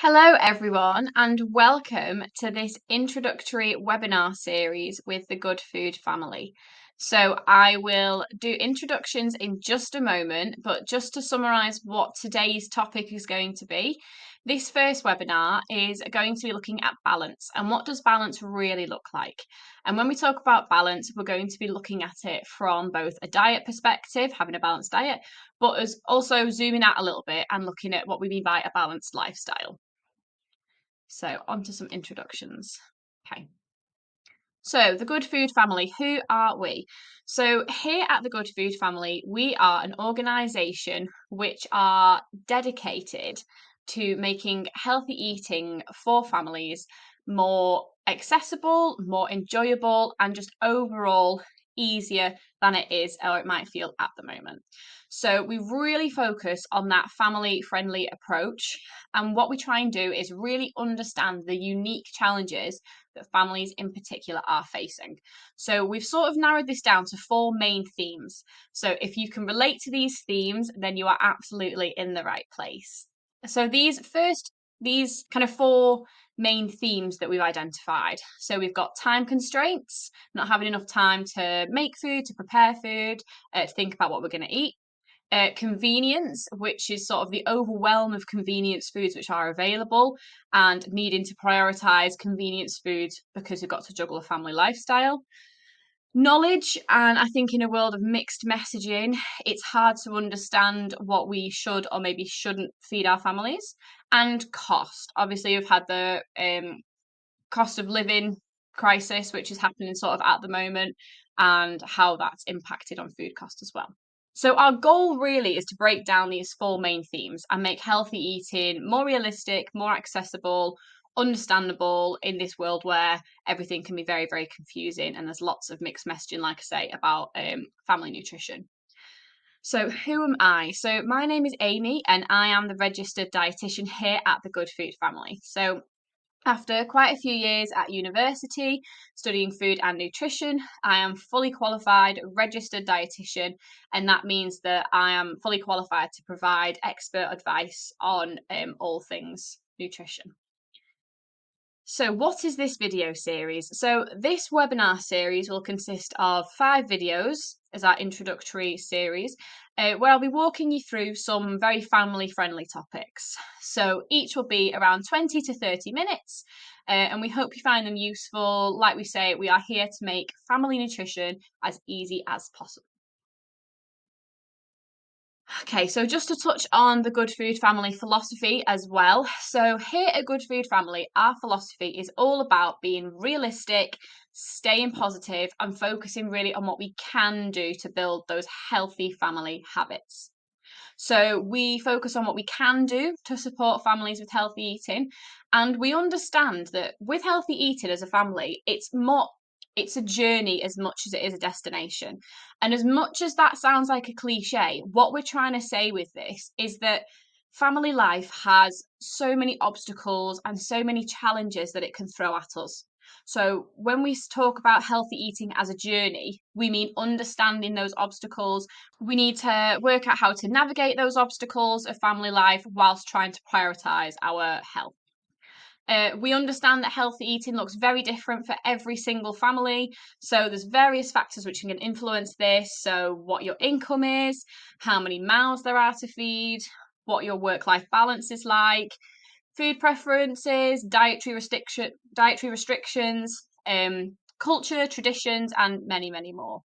Hello, everyone, and welcome to this introductory webinar series with the Good Food family. So, I will do introductions in just a moment, but just to summarise what today's topic is going to be, this first webinar is going to be looking at balance and what does balance really look like. And when we talk about balance, we're going to be looking at it from both a diet perspective, having a balanced diet, but as also zooming out a little bit and looking at what we mean by a balanced lifestyle. So, on to some introductions. Okay. So, the Good Food family, who are we? So, here at the Good Food family, we are an organisation which are dedicated to making healthy eating for families more accessible, more enjoyable, and just overall easier than it is or it might feel at the moment. So, we really focus on that family friendly approach. And what we try and do is really understand the unique challenges that families in particular are facing. So we've sort of narrowed this down to four main themes. So if you can relate to these themes, then you are absolutely in the right place. So these kind of four main themes that we've identified. So we've got time constraints, not having enough time to make food, to prepare food, to think about what we're going to eat. Convenience, which is sort of the overwhelm of convenience foods which are available and needing to prioritize convenience foods because we've got to juggle a family lifestyle. Knowledge, and I think in a world of mixed messaging, it's hard to understand what we should or maybe shouldn't feed our families. And cost. Obviously, we've had the cost of living crisis, which is happening sort of at the moment, and how that's impacted on food cost as well. So, our goal really is to break down these four main themes and make healthy eating more realistic, more accessible, understandable in this world where everything can be very, very confusing and there's lots of mixed messaging, like I say, about family nutrition. So, who am I? So, my name is Amy and I am the registered dietitian here at the Good Food family. So, after quite a few years at university studying food and nutrition, I am fully qualified registered dietitian, and that means that I am fully qualified to provide expert advice on all things nutrition. So, what is this video series? So, this webinar series will consist of 5 videos as our introductory series, where I'll be walking you through some very family friendly topics. So, each will be around 20 to 30 minutes, and we hope you find them useful. Like we say, we are here to make family nutrition as easy as possible. Okay, so just to touch on the Good Food Family philosophy as well. So, here at Good Food Family, our philosophy is all about being realistic, staying positive, and focusing really on what we can do to build those healthy family habits. So, we focus on what we can do to support families with healthy eating. And we understand that with healthy eating as a family, it's a journey as much as it is a destination. And as much as that sounds like a cliche, what we're trying to say with this is that family life has so many obstacles and so many challenges that it can throw at us. So, when we talk about healthy eating as a journey, we mean understanding those obstacles. We need to work out how to navigate those obstacles of family life whilst trying to prioritize our health. We understand that healthy eating looks very different for every single family. So there's various factors which can influence this. So what your income is, how many mouths there are to feed, what your work-life balance is like, food preferences, dietary restrictions, culture, traditions, and many, many more.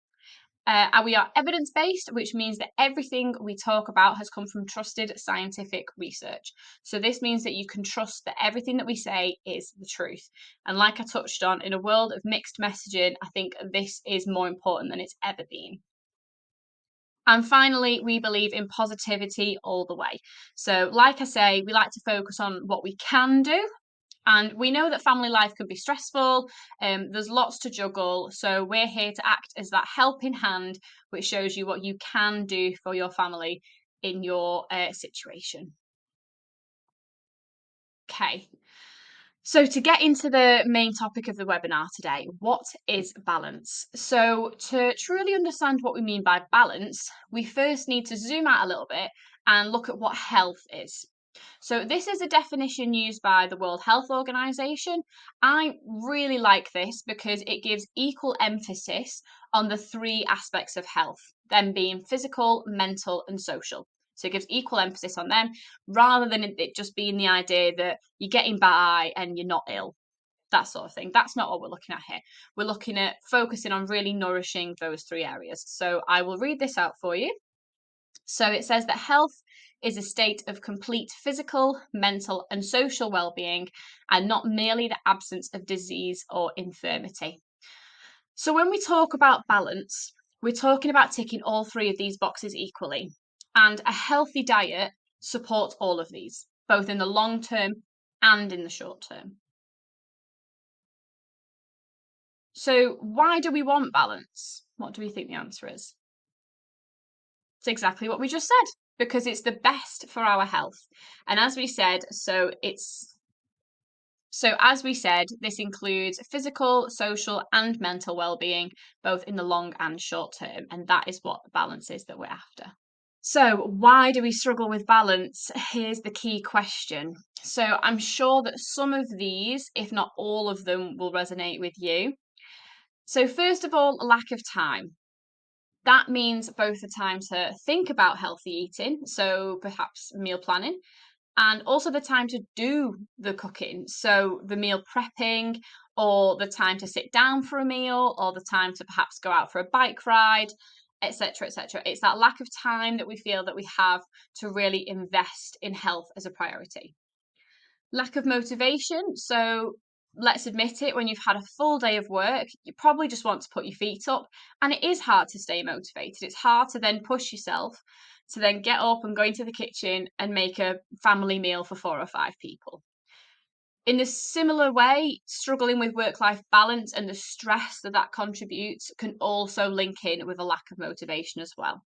And we are evidence based, which means that everything we talk about has come from trusted scientific research. So, this means that you can trust that everything that we say is the truth. And, like I touched on, in a world of mixed messaging, I think this is more important than it's ever been. And finally, we believe in positivity all the way. So, like I say, we like to focus on what we can do. And we know that family life can be stressful. There's lots to juggle. So we're here to act as that helping hand, which shows you what you can do for your family in your situation. Okay. So, to get into the main topic of the webinar today, what is balance? So, to truly understand what we mean by balance, we first need to zoom out a little bit and look at what health is. So this is a definition used by the World Health Organization. I really like this because it gives equal emphasis on the three aspects of health, them being physical, mental, and social. So it gives equal emphasis on them rather than it just being the idea that you're getting by and you're not ill, that sort of thing. That's not what we're looking at here. We're looking at focusing on really nourishing those three areas. So I will read this out for you. So it says that health is a state of complete physical, mental, and social well being, and not merely the absence of disease or infirmity. So when we talk about balance, we're talking about ticking all three of these boxes equally. And a healthy diet supports all of these, both in the long term and in the short term. So, why do we want balance? What do we think the answer is? It's exactly what we just said, because it's the best for our health. And as we said, as we said, this includes physical, social, and mental well-being, both in the long and short term, and that is what the balance is that we're after. So, why do we struggle with balance? Here's the key question. So, I'm sure that some of these, if not all of them, will resonate with you. So, first of all, lack of time. That means both the time to think about healthy eating, so perhaps meal planning, and also the time to do the cooking, so the meal prepping, or the time to sit down for a meal, or the time to perhaps go out for a bike ride, etc., etc. It's that lack of time that we feel that we have to really invest in health as a priority. Lack of motivation. So let's admit it, when you've had a full day of work, you probably just want to put your feet up, and it is hard to stay motivated. It's hard to then push yourself to then get up and go into the kitchen and make a family meal for 4 or 5 people. In a similar way, struggling with work life balance and the stress that that contributes can also link in with a lack of motivation as well.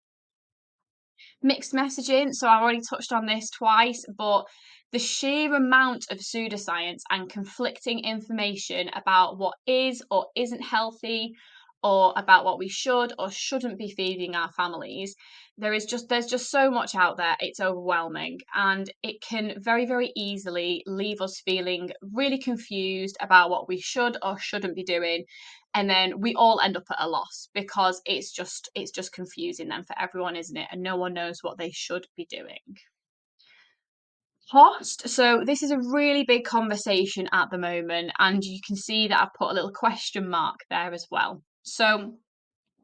Mixed messaging. So I've already touched on this twice, but the sheer amount of pseudoscience and conflicting information about what is or isn't healthy, or about what we should or shouldn't be feeding our families, there's just so much out there. It's overwhelming, and it can very, very easily leave us feeling really confused about what we should or shouldn't be doing, and then we all end up at a loss because it's just confusing then for everyone, isn't it? And no one knows what they should be doing. Cost. So this is a really big conversation at the moment, and you can see that I've put a little question mark there as well. So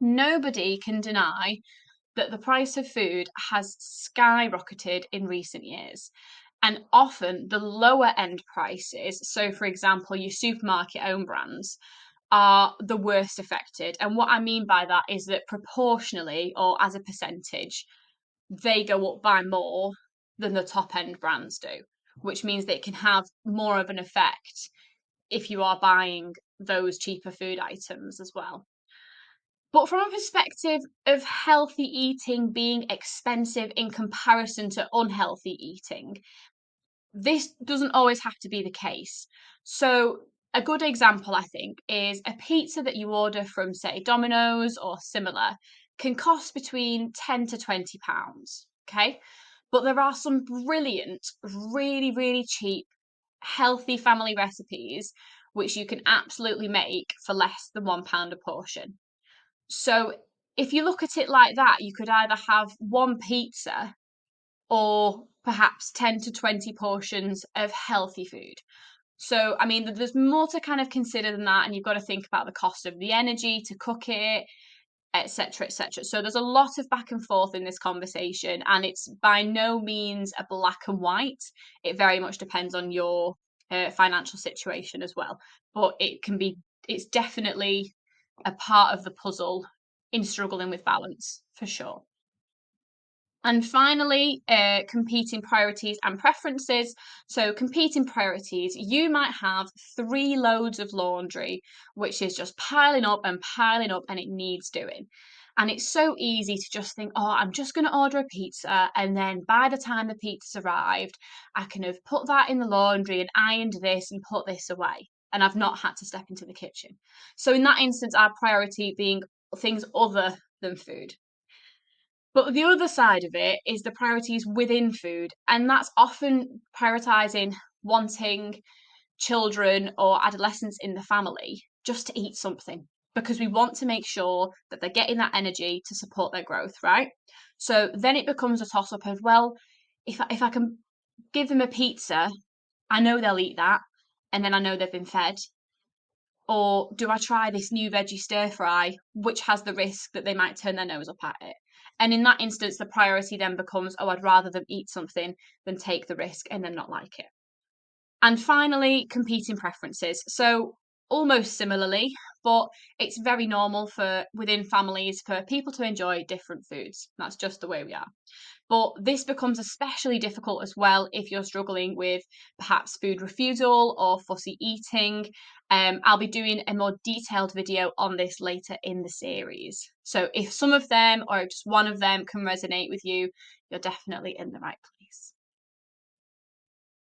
nobody can deny that the price of food has skyrocketed in recent years. And often the lower end prices, so for example, your supermarket own brands, are the worst affected. And what I mean by that is that proportionally, or as a percentage, they go up by more than the top end brands do, which means that it can have more of an effect if you are buying those cheaper food items as well. But from a perspective of healthy eating being expensive in comparison to unhealthy eating, this doesn't always have to be the case. So, a good example, I think, is a pizza that you order from, say, Domino's or similar can cost between 10 to £20. Okay. But there are some brilliant, really, really cheap, healthy family recipes which you can absolutely make for less than £1 a portion. So, if you look at it like that, you could either have one pizza or perhaps 10 to 20 portions of healthy food. So, I mean, there's more to kind of consider than that, and you've got to think about the cost of the energy to cook it, etc., etc. So, there's a lot of back and forth in this conversation, and it's by no means a black and white. It very much depends on your financial situation as well, but it's definitely a part of the puzzle in struggling with balance for sure. And finally, competing priorities and preferences. So, competing priorities, you might have 3 loads of laundry, which is just piling up and piling up, and it needs doing. And it's so easy to just think, oh, I'm just going to order a pizza. And then by the time the pizza's arrived, I can have put that in the laundry and ironed this and put this away. And I've not had to step into the kitchen. So, in that instance, our priority being things other than food. But the other side of it is the priorities within food, and that's often prioritizing wanting children or adolescents in the family just to eat something because we want to make sure that they're getting that energy to support their growth, right? So then it becomes a toss up of, well, if I can give them a pizza, I know they'll eat that, and then I know they've been fed. Or do I try this new veggie stir fry, which has the risk that they might turn their nose up at it? And in that instance, the priority then becomes, oh, I'd rather them eat something than take the risk and then not like it. And finally, competing preferences. So almost similarly, but it's very normal for within families for people to enjoy different foods. That's just the way we are. But this becomes especially difficult as well if you're struggling with perhaps food refusal or fussy eating. I'll be doing a more detailed video on this later in the series. So if some of them or just one of them can resonate with you, you're definitely in the right place.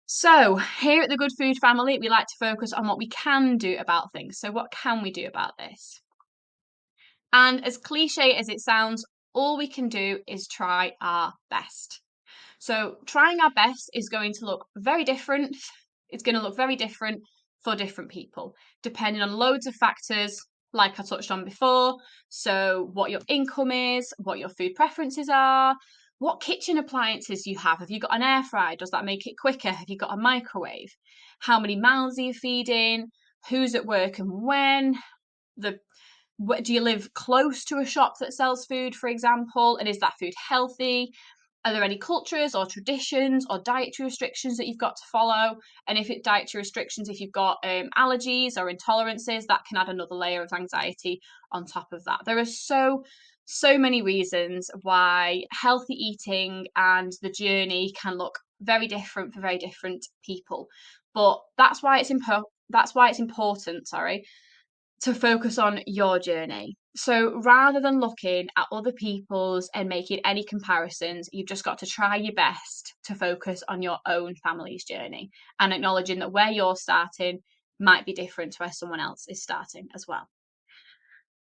So, here at the Good Food Family, we like to focus on what we can do about things. So, what can we do about this? And as cliche as it sounds, all we can do is try our best. So, trying our best is going to look very different. It's going to look very different for different people, depending on loads of factors, like I touched on before. So, what your income is, what your food preferences are, what kitchen appliances you have. Have you got an air fryer? Does that make it quicker? Have you got a microwave? How many mouths are you feeding? Who's at work and when? The Do you live close to a shop that sells food, for example? And is that food healthy? Are there any cultures or traditions or dietary restrictions that you've got to follow? And if it's dietary restrictions, if you've got allergies or intolerances, that can add another layer of anxiety on top of that. There are so many reasons why healthy eating and the journey can look very different for very different people. But that's why it's important, sorry, to focus on your journey. So rather than looking at other people's and making any comparisons, you've just got to try your best to focus on your own family's journey and acknowledging that where you're starting might be different to where someone else is starting as well.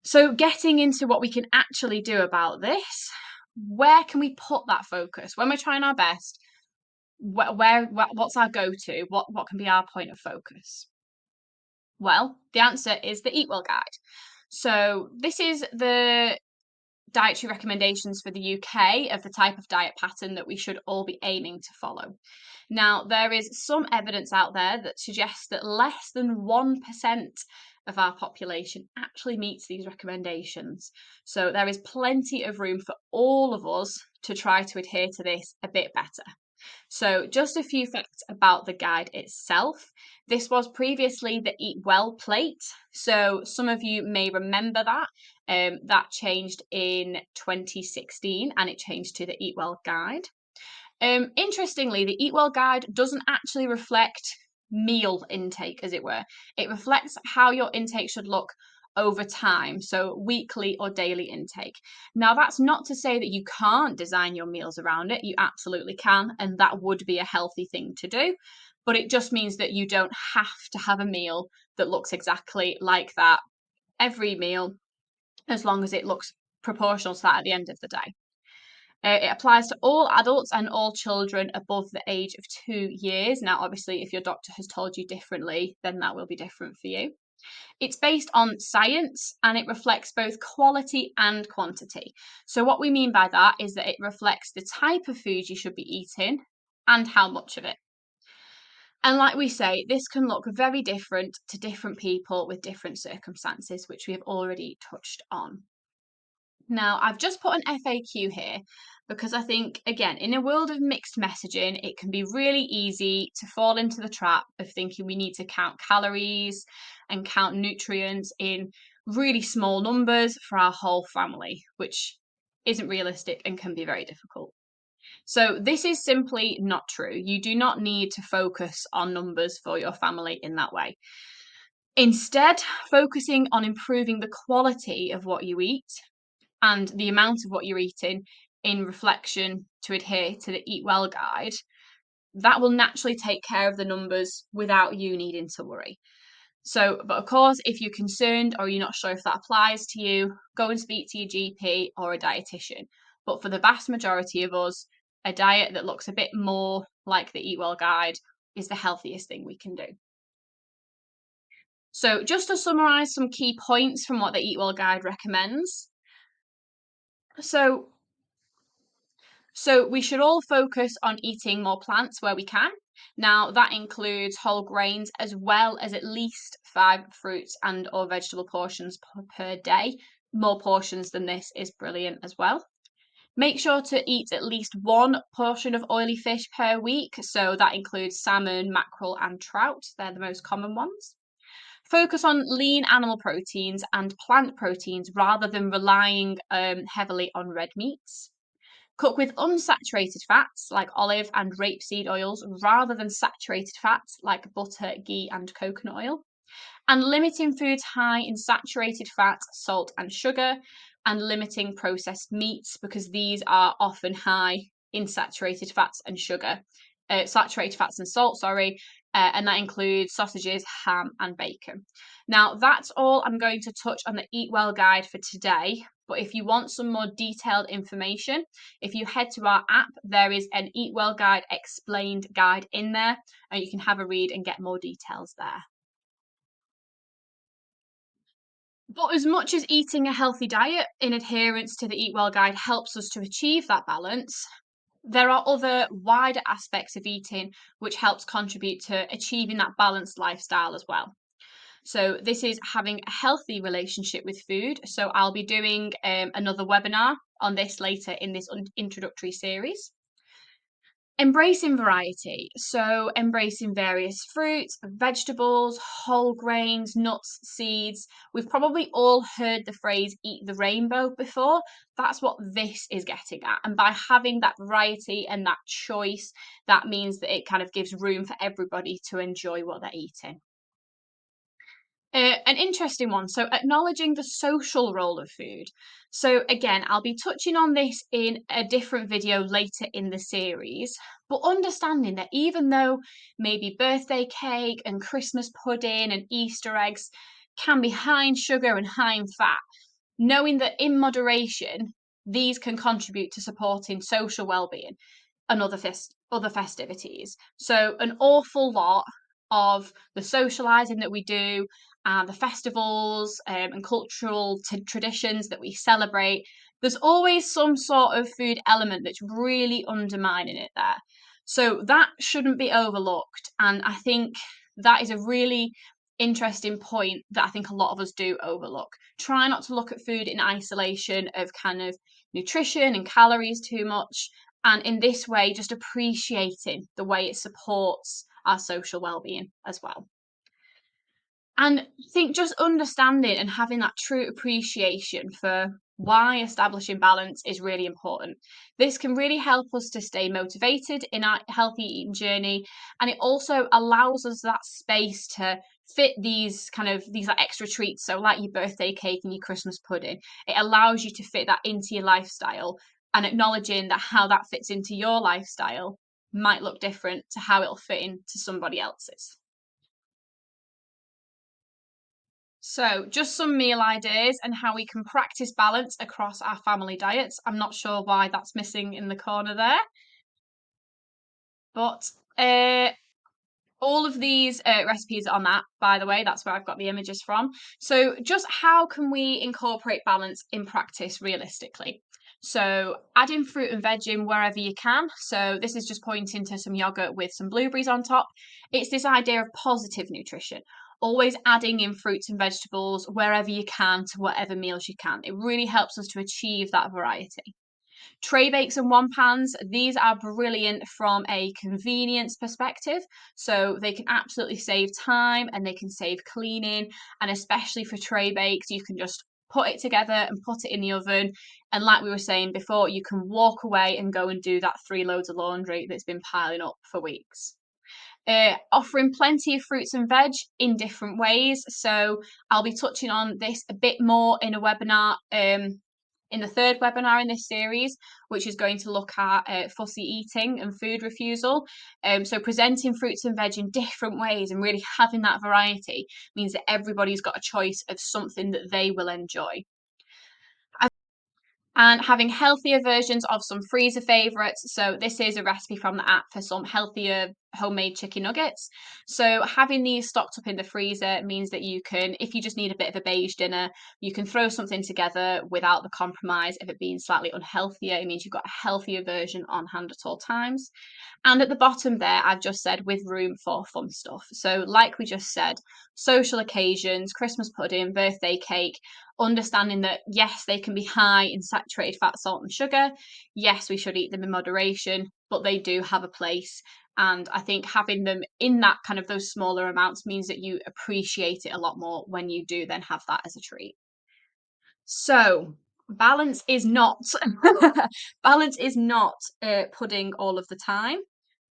So getting into what we can actually do about this, where can we put that focus when we're trying our best? What's our go-to? What can be our point of focus? Well, the answer is the Eat Well Guide. So, this is the dietary recommendations for the UK of the type of diet pattern that we should all be aiming to follow. Now, there is some evidence out there that suggests that less than 1% of our population actually meets these recommendations. So, there is plenty of room for all of us to try to adhere to this a bit better. So, just a few facts about the guide itself. This was previously the Eat Well plate. So, some of you may remember that. That changed in 2016 and it changed to the Eat Well guide. Interestingly, the Eat Well guide doesn't actually reflect meal intake, as it were. It reflects how your intake should look over time, so weekly or daily intake. Now, that's not to say that you can't design your meals around it. You absolutely can, and that would be a healthy thing to do. But it just means that you don't have to have a meal that looks exactly like that every meal, as long as it looks proportional to that at the end of the day. It applies to all adults and all children above the age of 2 years. Now, obviously, if your doctor has told you differently, then that will be different for you. It's based on science and it reflects both quality and quantity. So, what we mean by that is that it reflects the type of food you should be eating and how much of it. And like we say, this can look very different to different people with different circumstances, which we have already touched on. Now, I've just put an FAQ here because I think, again, in a world of mixed messaging, it can be really easy to fall into the trap of thinking we need to count calories and count nutrients in really small numbers for our whole family, which isn't realistic and can be very difficult. So, this is simply not true. You do not need to focus on numbers for your family in that way. Instead, focusing on improving the quality of what you eat and the amount of what you're eating in reflection to adhere to the Eat Well guide, that will naturally take care of the numbers without you needing to worry. So, but of course, if you're concerned or you're not sure if that applies to you, go and speak to your GP or a dietitian. But for the vast majority of us, a diet that looks a bit more like the Eat Well guide is the healthiest thing we can do. So just to summarize some key points from what the Eat Well guide recommends. So we should all focus on eating more plants where we can. Now that includes whole grains as well as at least 5 fruits and or vegetable portions per day. More portions than this is brilliant as well. Make sure to eat at least 1 portion of oily fish per week. So that includes salmon, mackerel and trout. They're the most common ones. Focus on lean animal proteins and plant proteins rather than relying heavily on red meats. Cook with unsaturated fats like olive and rapeseed oils rather than saturated fats like butter, ghee, and coconut oil. And limiting foods high in saturated fat, salt, and sugar, and limiting processed meats because these are often high in saturated fats and sugar, saturated fats and salt, sorry, and that includes sausages, ham, and bacon. Now, that's all I'm going to touch on the Eat Well guide for today. But if you want some more detailed information, if you head to our app, there is an Eat Well guide explained guide in there, and you can have a read and get more details there. But as much as eating a healthy diet in adherence to the Eat Well guide helps us to achieve that balance, there are other wider aspects of eating which helps contribute to achieving that balanced lifestyle as well. So this is having a healthy relationship with food. So I'll be doing another webinar on this later in this introductory series. Embracing variety. So embracing various fruits, vegetables, whole grains, nuts, seeds. We've probably all heard the phrase eat the rainbow before. That's what this is getting at. And by having that variety and that choice, that means that it kind of gives room for everybody to enjoy what they're eating. An interesting one. So, acknowledging the social role of food. So, again, I'll be touching on this in a different video later in the series, but understanding that even though maybe birthday cake and Christmas pudding and Easter eggs can be high in sugar and high in fat, knowing that in moderation, these can contribute to supporting social well-being and other festivities. So an awful lot of the socializing that we do and the festivals and cultural traditions that we celebrate, there's always some sort of food element that's really undermining it there. So that shouldn't be overlooked. And I think that is a really interesting point that I think a lot of us do overlook. Try not to look at food in isolation of kind of nutrition and calories too much. And in this way, just appreciating the way it supports our social well-being as well. And I think just understanding and having that true appreciation for why establishing balance is really important. This can really help us to stay motivated in our healthy eating journey. And it also allows us that space to fit these like extra treats. So like your birthday cake and your Christmas pudding, it allows you to fit that into your lifestyle, and acknowledging that how that fits into your lifestyle might look different to how it'll fit into somebody else's. So, just some meal ideas and how we can practice balance across our family diets. I'm not sure why that's missing in the corner there, but all of these recipes are on that, by the way. That's where I've got the images from. So, just how can we incorporate balance in practice realistically? So, adding fruit and veg in wherever you can. So, this is just pointing to some yogurt with some blueberries on top. It's this idea of positive nutrition. Always adding in fruits and vegetables wherever you can to whatever meals you can. It really helps us to achieve that variety. Tray bakes and one pans, these are brilliant from a convenience perspective. So they can absolutely save time and they can save cleaning. And especially for tray bakes, you can just put it together and put it in the oven. And like we were saying before, you can walk away and go and do that 3 loads of laundry that's been piling up for weeks. Offering plenty of fruits and veg in different ways. So I'll be touching on this a bit more in a webinar, in the third webinar in this series, which is going to look at fussy eating and food refusal. So presenting fruits and veg in different ways and really having that variety means that everybody's got a choice of something that they will enjoy. and having healthier versions of some freezer favorites. So this is a recipe from the app for some healthier homemade chicken nuggets. So having these stocked up in the freezer means that you can, if you just need a bit of a beige dinner, you can throw something together without the compromise of it being slightly unhealthier. It means you've got a healthier version on hand at all times. And at the bottom there, I've just said with room for fun stuff. So, like we just said, social occasions, Christmas pudding, birthday cake, understanding that yes, they can be high in saturated fat, salt, and sugar. Yes, we should eat them in moderation, but they do have a place. And I think having them in that kind of those smaller amounts means that you appreciate it a lot more when you do then have that as a treat. So, balance is not balance is not pudding all of the time,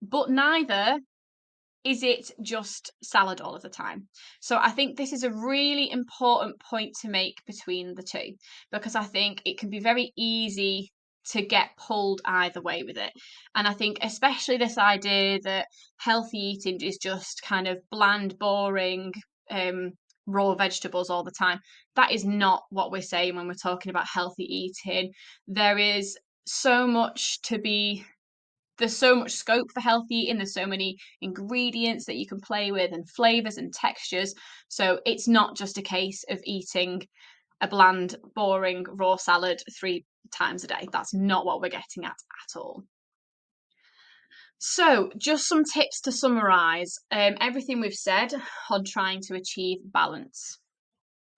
but neither is it just salad all of the time? So I think this is a really important point to make between the two, because I think it can be very easy to get pulled either way with it. And I think especially this idea that healthy eating is just kind of bland, boring, raw vegetables all the time. That is not what we're saying when we're talking about healthy eating. There is so much to be there's so much scope for healthy eating. There's so many ingredients that you can play with and flavors and textures. So it's not just a case of eating a bland, boring raw salad 3 times a day. That's not what we're getting at all. So, just some tips to summarize everything we've said on trying to achieve balance.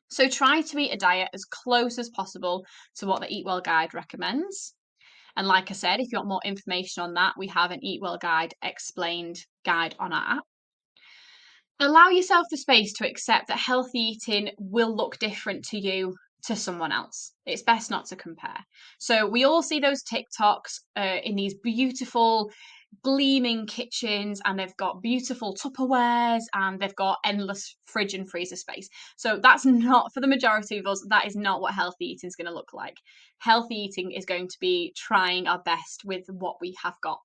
So, try to eat a diet as close as possible to what the Eat Well guide recommends. And like I said, if you want more information on that, we have an Eat Well Guide explained guide on our app. Allow yourself the space to accept that healthy eating will look different to you to someone else. It's best not to compare. So we all see those TikToks in these beautiful gleaming kitchens, and they've got beautiful Tupperwares, and they've got endless fridge and freezer space. So that's not, for the majority of us, that is not what healthy eating is going to look like. Healthy eating is going to be trying our best with what we have got.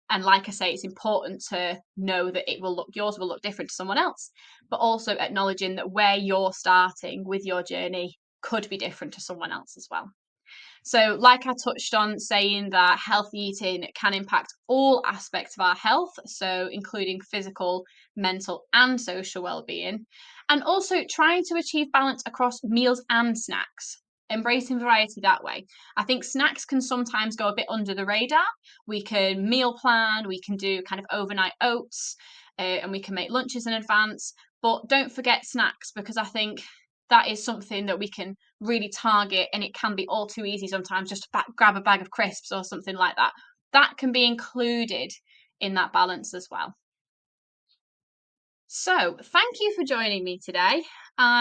And like I say, it's important to know that yours will look different to someone else, but also acknowledging that where you're starting with your journey could be different to someone else as well. So, like I touched on, saying that healthy eating can impact all aspects of our health, so including physical, mental, and social well-being, and also trying to achieve balance across meals and snacks. Embracing variety that way. I think snacks can sometimes go a bit under the radar. We can meal plan, we can do kind of overnight oats, and we can make lunches in advance. But don't forget snacks, because I think that is something that we can really target, and it can be all too easy sometimes just to grab a bag of crisps or something like that. That can be included in that balance as well. So, thank you for joining me today.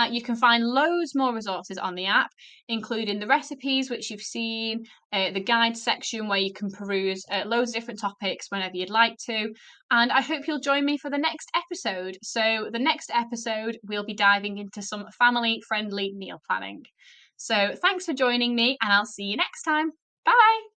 You can find loads more resources on the app, including the recipes which you've seen, the guide section where you can peruse loads of different topics whenever you'd like to. And I hope you'll join me for the next episode. So, the next episode, we'll be diving into some family friendly meal planning. So, thanks for joining me, and I'll see you next time. Bye.